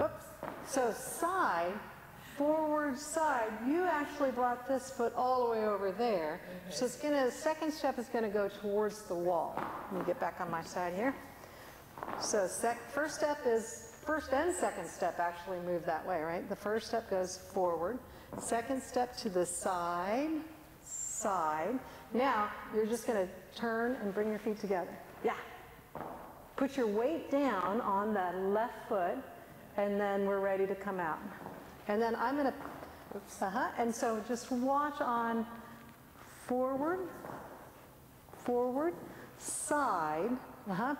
Speaker 1: Oops. So side, forward, side. You actually brought this foot all the way over there. So it's going to, the second step is going to go towards the wall. Let me get back on my side here. So first step is, first and second step actually move that way, right? The first step goes forward. Second step to the side, side. Now, you're just going to turn and bring your feet together. Yeah. Put your weight down on that left foot, and then we're ready to come out. And then I'm going to, and so just watch on forward, forward, side.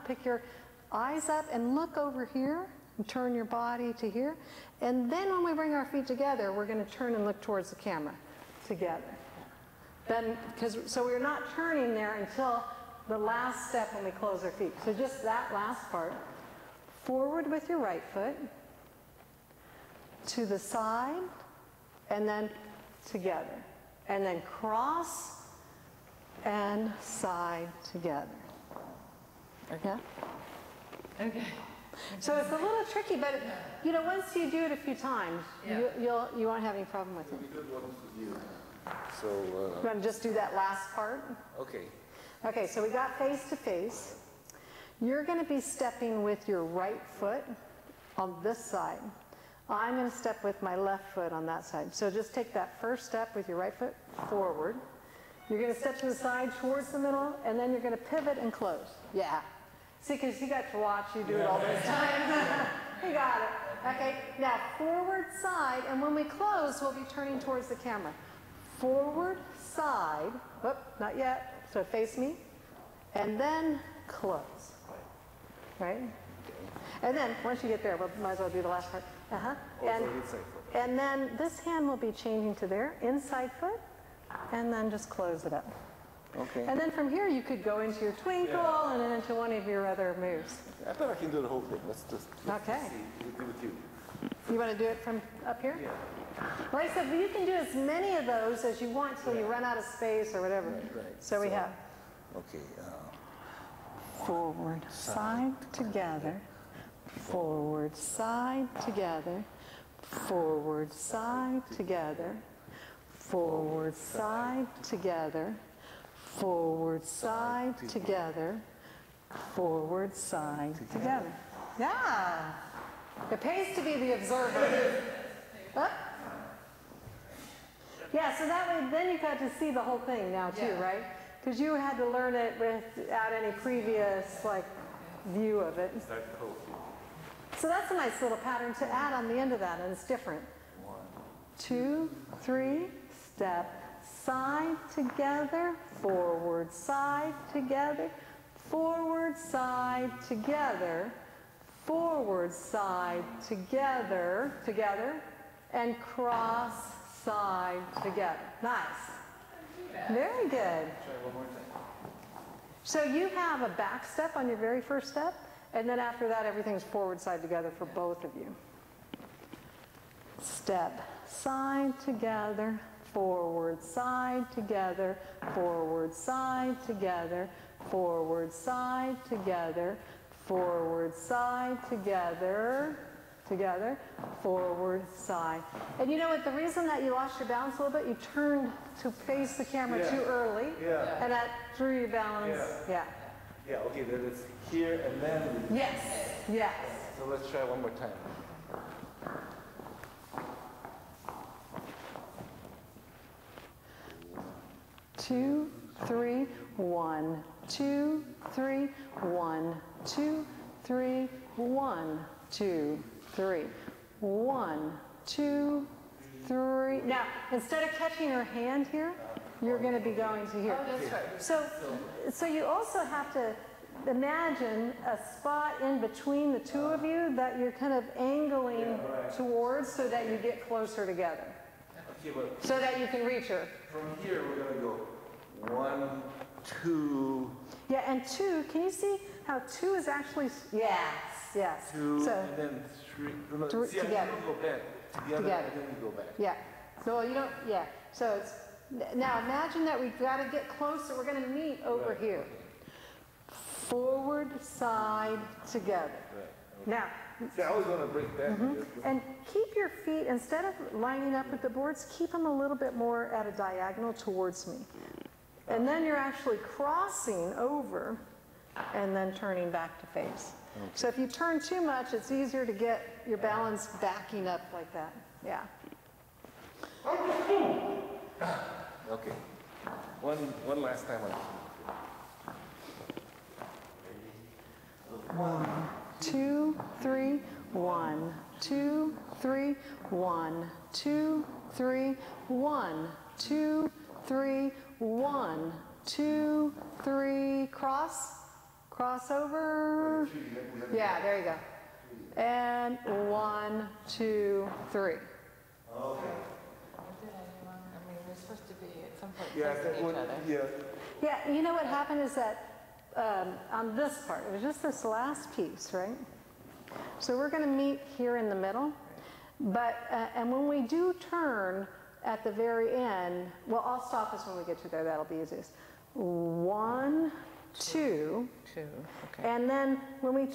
Speaker 1: Pick your eyes up and look over here. And turn your body to here. And then when we bring our feet together, we're going to turn and look towards the camera together. Then, so we're not turning there until the last step when we close our feet. So just that last part. Forward with your right foot, to the side, and then together. And then cross and side together.
Speaker 3: Okay.
Speaker 1: Yeah?
Speaker 3: Okay.
Speaker 1: So it's a little tricky, but you know, once you do it a few times, you won't have any problem with it.
Speaker 2: So,
Speaker 1: You want to just do that last part?
Speaker 2: okay.
Speaker 1: Okay, so we got face to face. You're going to be stepping with your right foot on this side. I'm going to step with my left foot on that side. So just take that first step with your right foot forward. You're going to step to the side towards the middle, and then you're going to pivot and close. Yeah. See, because he got to watch you do it all this time. He got it. Okay, now forward, side, and when we close, we'll be turning towards the camera. Forward, side, whoop, not yet, so face me, and then close, right? And then, once you get there, we might as well do the last part. And then this hand will be changing to there, inside foot, and then just close it up.
Speaker 2: Okay.
Speaker 1: And then from here, you could go into your twinkle and then into one of your other moves.
Speaker 2: I thought I can do the whole thing. Let's
Speaker 1: Okay.
Speaker 2: see. We'll do with you.
Speaker 1: You want to do it from up here?
Speaker 2: Yeah.
Speaker 1: Like I said, you can do as many of those as you want until you run out of space or whatever.
Speaker 2: Right.
Speaker 1: So we have
Speaker 2: Okay.
Speaker 1: forward, side, together, forward, side, together, forward, side, together, forward, side, together, forward, side, together, forward, side, together. Yeah. It pays to be the observer. Huh? Yeah, so that way, then you got to see the whole thing now too, right? Because you had to learn it without any previous, like, view of it. So that's a nice little pattern to add on the end of that, and it's different.
Speaker 2: 1,
Speaker 1: 2, 3, step, side, together, forward, side, together, forward, side, together, forward, side, together, together, and cross, side, together. Nice. Very good.
Speaker 2: Try one more time.
Speaker 1: So you have a back step on your very first step, and then after that, everything's forward, side, together for both of you. Step, side, together, forward, side, together, forward, side, together, forward, side, together, forward, side, together, together, forward, side. And you know what, the reason that you lost your balance a little bit, you turned to face the camera too early, and that threw your balance,
Speaker 2: Yeah, okay, then it's here and then.
Speaker 1: Yes, yes.
Speaker 2: So let's try one more time.
Speaker 1: Two, three, 1, 2, 3, 1, 2, 3, 1, 2, 3, 1, 2, 3. Now, instead of catching your hand here, you're going to be going to here.
Speaker 3: Oh, that's right.
Speaker 1: So you also have to imagine a spot in between the two of you that you're kind of angling towards so that you get closer together.
Speaker 2: Okay, but
Speaker 1: So that you can reach her.
Speaker 2: from here we're going to go 1, 2,
Speaker 1: Yeah, and 2, can you see how 2 is actually, yes, yes.
Speaker 2: 2,
Speaker 1: So,
Speaker 2: and then 3. No,
Speaker 1: Three-
Speaker 2: see, I
Speaker 1: together.
Speaker 2: don't go back. Together, and then you go back.
Speaker 1: yeah. So you don't, yeah. So it's, now imagine that we've got to get closer. We're going to meet over here. Forward, side, together.
Speaker 2: Right.
Speaker 1: Now,
Speaker 2: See, I was going to break back.
Speaker 1: and keep your feet, instead of lining up with the boards, keep them a little bit more at a diagonal towards me. And then you're actually crossing over and then turning back to face. Okay. So if you turn too much, it's easier to get your balance backing up like that. Yeah.
Speaker 2: Okay. One last time.
Speaker 1: 1, 2, 3, 1, 2, 3, 1, 2, 3, 1, 2, 3, 1, 2, 3, cross over. Yeah, there you go. And 1, 2, 3.
Speaker 2: Okay.
Speaker 3: I mean, we're supposed to be at some point
Speaker 2: Yeah,
Speaker 3: facing each other.
Speaker 2: yeah.
Speaker 1: Yeah, you know what happened is that on this part, it was just this last piece, right? So we're going to meet here in the middle, but and when we do turn at the very end, well, I'll stop us when we get to there. That'll be easiest. 1, 2,
Speaker 3: 2, okay.
Speaker 1: and then when we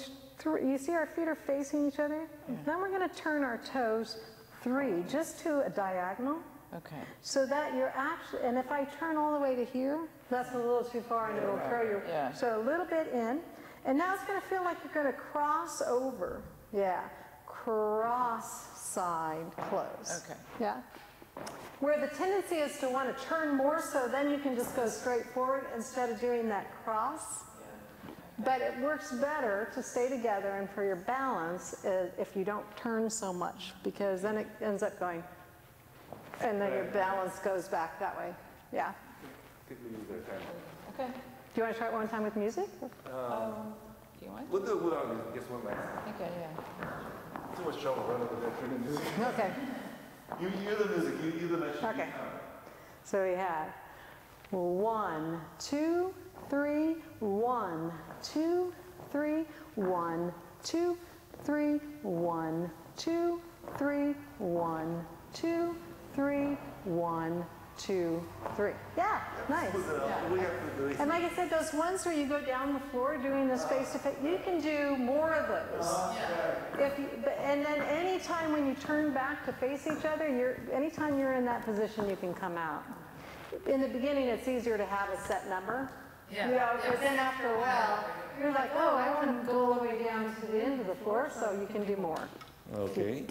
Speaker 1: you see our feet are facing each other?
Speaker 3: Yeah.
Speaker 1: Then we're going to turn our toes 3, just to a diagonal.
Speaker 3: Okay.
Speaker 1: So that you're actually, and if I turn all the way to here, that's a little too far and it'll throw you.
Speaker 3: Yeah.
Speaker 1: So a little bit in. And now it's going to feel like you're going to cross over. Yeah. Cross side close.
Speaker 3: Okay.
Speaker 1: Yeah. Where the tendency is to want to turn more, so then you can just go straight forward instead of doing that cross. But it works better to stay together and for your balance if you don't turn so much, because then it ends up going, and then your balance goes back that way. Yeah.
Speaker 3: Okay.
Speaker 1: Do you want to try it one time with music?
Speaker 3: Do you want?
Speaker 2: We'll do it without just one last.
Speaker 3: Okay, yeah.
Speaker 2: Too much trouble running with that turning music.
Speaker 1: Okay.
Speaker 2: You hear the music, you hear the message.
Speaker 1: Okay. So we had 1, 2, 3, 1, 2, 3, 1, 2, 3, 1, 2, 3, 1, 2, 3, 1, 2, 3. Yeah, nice. And like I said, those ones where you go down the floor doing this face to face, you can do more of those. And then anytime when you turn back to face each other, anytime you're in that position, you can come out. In the beginning, it's easier to have a set number.
Speaker 3: Yeah.
Speaker 1: You know, but then after a while, you're like, oh, I want to go all the way down to the end of the floor, so you can do more.
Speaker 2: Okay.